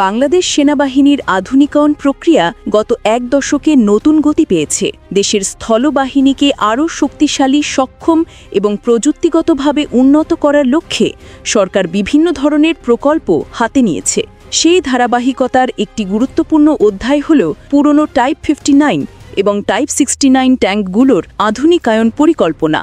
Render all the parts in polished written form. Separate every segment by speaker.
Speaker 1: বাংলাদেশ সেনাবাহিনীর আধুনিকায়ন প্রক্রিয়া গত এক দশকে নতুন গতি পেয়েছে। দেশের স্থলবাহিনীকে আরও শক্তিশালী, সক্ষম এবং প্রযুক্তিগতভাবে উন্নত করার লক্ষ্যে সরকার বিভিন্ন ধরনের প্রকল্প হাতে নিয়েছে। সেই ধারাবাহিকতার একটি গুরুত্বপূর্ণ অধ্যায় হল পুরনো টাইপ 59 এবং টাইপ 69 ট্যাঙ্কগুলোর আধুনিকায়ন পরিকল্পনা।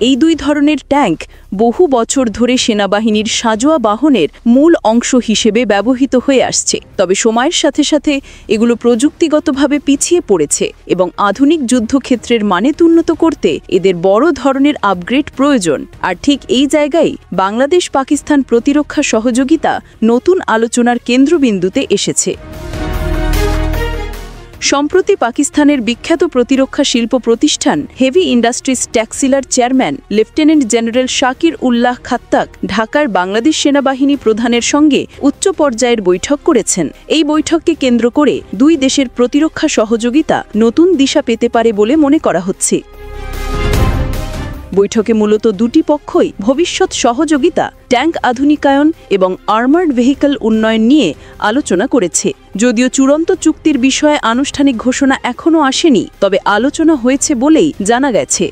Speaker 1: এই দুই ধরনের ট্যাঙ্ক বহু বছর ধরে সেনাবাহিনীর সাঁজোয়া বাহনের মূল অংশ হিসেবে ব্যবহৃত হয়ে আসছে। তবে সময়ের সাথে সাথে এগুলো প্রযুক্তিগতভাবে পিছিয়ে পড়েছে এবং আধুনিক যুদ্ধক্ষেত্রের মানে উন্নত করতে এদের বড় ধরনের আপগ্রেড প্রয়োজন। আর ঠিক এই জায়গায় বাংলাদেশ পাকিস্তান প্রতিরক্ষা সহযোগিতা নতুন আলোচনার কেন্দ্রবিন্দুতে এসেছে। সম্প্রতি পাকিস্তানের বিখ্যাত প্রতিরক্ষা শিল্প প্রতিষ্ঠান হেভি ইন্ডাস্ট্রিজ ট্যাক্সিলার chairman lieutenant general Shakir Ullah Khattak ঢাকার বাংলাদেশ সেনাবাহিনী প্রধানের সঙ্গে উচ্চ পর্যায়ের বৈঠক করেছেন। এই বৈঠককে কেন্দ্র করে দুই দেশের প্রতিরক্ষা সহযোগিতা নতুন দিশা পেতে পারে বলে মনে করা হচ্ছে। বৈঠকে মূলত দুটি পক্ষই ভবিষ্যৎ সহযোগিতা, ট্যাঙ্ক আধুনিকায়ন এবং আর্মার্ড ভেহিকল উন্নয়ন নিয়ে আলোচনা করেছে। যদিও চূড়ান্ত চুক্তির বিষয়ে আনুষ্ঠানিক ঘোষণা এখনও আসেনি, তবে আলোচনা হয়েছে বলেই জানা গেছে।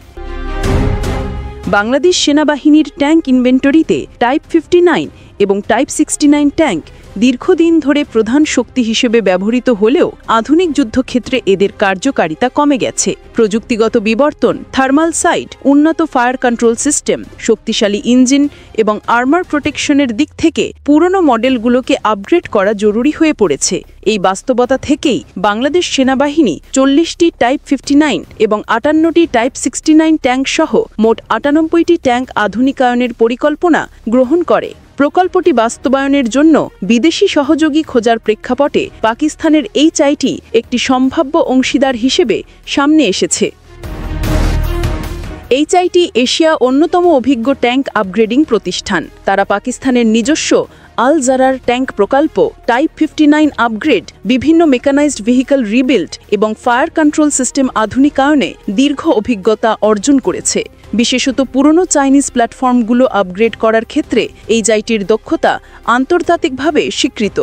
Speaker 1: বাংলাদেশ সেনাবাহিনীর ট্যাঙ্ক ইনভেন্টরিতে টাইপ 59 এবং টাইপ 69 ট্যাঙ্ক দীর্ঘদিন ধরে প্রধান শক্তি হিসেবে ব্যবহৃত হলেও আধুনিক যুদ্ধক্ষেত্রে এদের কার্যকারিতা কমে গেছে। প্রযুক্তিগত বিবর্তন, থার্মাল সাইট, উন্নত ফায়ার কন্ট্রোল সিস্টেম, শক্তিশালী ইঞ্জিন এবং আর্মার প্রোটেকশনের দিক থেকে পুরনো মডেলগুলোকে আপগ্রেড করা জরুরি হয়ে পড়েছে। এই বাস্তবতা থেকেই বাংলাদেশ সেনাবাহিনী 40টি টাইপ 59 এবং 58টি টাইপ 69 ট্যাঙ্ক সহ মোট 98টি ট্যাঙ্ক আধুনিকায়নের পরিকল্পনা গ্রহণ করে। প্রকল্পটি বাস্তবায়নের জন্য বিদেশি সহযোগী খোঁজার প্রেক্ষাপটে পাকিস্তানের এইচআইটি একটি সম্ভাব্য অংশীদার হিসেবে সামনে এসেছে। এইচআইটি এশিয়া অন্যতম অভিজ্ঞ ট্যাঙ্ক আপগ্রেডিং প্রতিষ্ঠান। তারা পাকিস্তানের নিজস্ব আল জারার ট্যাঙ্ক প্রকল্প, টাইপ 59 আপগ্রেড, বিভিন্ন মেকানাইজড ভেহিকল রিবিল্ড এবং ফায়ার কন্ট্রোল সিস্টেম আধুনিকায়নে দীর্ঘ অভিজ্ঞতা অর্জন করেছে। বিশেষত পুরনো চাইনিজ প্ল্যাটফর্মগুলো আপগ্রেড করার ক্ষেত্রে এইচআইটির দক্ষতা আন্তর্জাতিকভাবে স্বীকৃত।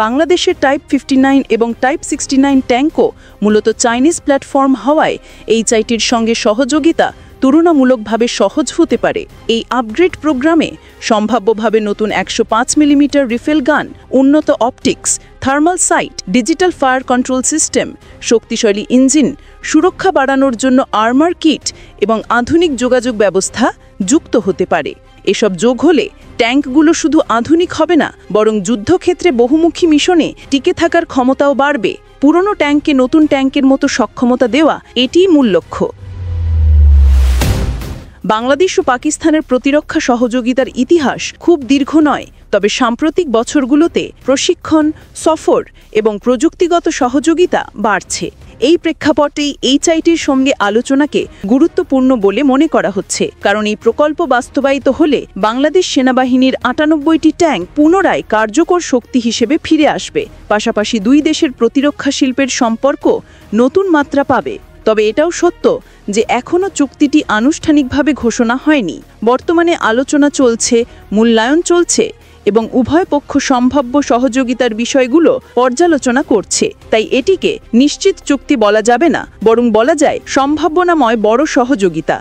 Speaker 1: বাংলাদেশের টাইপ 59 এবং টাইপ 69 ট্যাঙ্কও মূলত চাইনিজ প্ল্যাটফর্ম হওয়ায় এইচআইটির সঙ্গে সহযোগিতা তুলনামূলকভাবে সহজ হতে পারে। এই আপগ্রেড প্রোগ্রামে সম্ভাব্যভাবে নতুন 105 মিলিমিটার রিফেল গান, উন্নত optics, thermal sight, digital fire control system, শক্তিশালী ইঞ্জিন, সুরক্ষা বাড়ানোর জন্য আর্মার কিট এবং আধুনিক যোগাযোগ ব্যবস্থা যুক্ত হতে পারে। এসব যোগ হলে ট্যাঙ্কগুলো শুধু আধুনিক হবে না, বরং যুদ্ধক্ষেত্রে বহুমুখী মিশনে টিকে থাকার ক্ষমতাও বাড়বে। পুরনো ট্যাঙ্ককে নতুন ট্যাঙ্কের মতো সক্ষমতা দেওয়া এটিই মূল লক্ষ্য। বাংলাদেশ ও পাকিস্তানের প্রতিরক্ষা সহযোগিতার ইতিহাস খুব দীর্ঘ নয়, তবে সাম্প্রতিক বছরগুলোতে প্রশিক্ষণ, সফর এবং প্রযুক্তিগত সহযোগিতা বাড়ছে। এই প্রেক্ষাপটেই এইচআইটির সঙ্গে আলোচনাকে গুরুত্বপূর্ণ বলে মনে করা হচ্ছে, কারণ এই প্রকল্প বাস্তবায়িত হলে বাংলাদেশ সেনাবাহিনীর 98টি ট্যাঙ্ক পুনরায় কার্যকর শক্তি হিসেবে ফিরে আসবে। পাশাপাশি দুই দেশের প্রতিরক্ষা শিল্পের সম্পর্ক নতুন মাত্রা পাবে। তবে এটাও সত্য যে এখনও চুক্তিটি আনুষ্ঠানিকভাবে ঘোষণা হয়নি। বর্তমানে আলোচনা চলছে, মূল্যায়ন চলছে এবং উভয় পক্ষ সম্ভাব্য সহযোগিতার বিষয়গুলো পর্যালোচনা করছে। তাই এটিকে নিশ্চিত চুক্তি বলা যাবে না, বরং বলা যায় সম্ভাবনাময় বড় সহযোগিতা।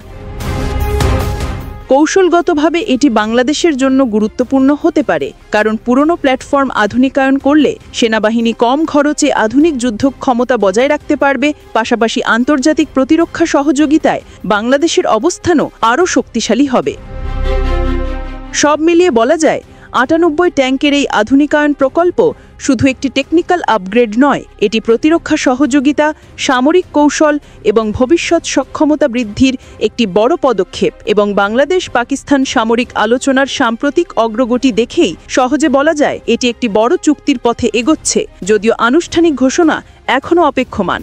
Speaker 1: কৌশলগতভাবে এটি বাংলাদেশের জন্য গুরুত্বপূর্ণ হতে পারে, কারণ পুরনো প্ল্যাটফর্ম আধুনিকায়ন করলে সেনাবাহিনী কম খরচে আধুনিক যুদ্ধ ক্ষমতা বজায় রাখতে পারবে। পাশাপাশি আন্তর্জাতিক প্রতিরক্ষা সহযোগিতায় বাংলাদেশের অবস্থানও আরও শক্তিশালী হবে। সব মিলিয়ে বলা যায় 98 ট্যাঙ্কের এই আধুনিকায়ন প্রকল্প শুধু একটি টেকনিক্যাল আপগ্রেড নয়, এটি প্রতিরক্ষা সহযোগিতা, সামরিক কৌশল এবং ভবিষ্যৎ সক্ষমতা বৃদ্ধির একটি বড় পদক্ষেপ। এবং বাংলাদেশ পাকিস্তান সামরিক আলোচনার সাম্প্রতিক অগ্রগতি দেখেই সহজে বলা যায় এটি একটি বড় চুক্তির পথে এগোচ্ছে, যদিও আনুষ্ঠানিক ঘোষণা এখনও অপেক্ষমান।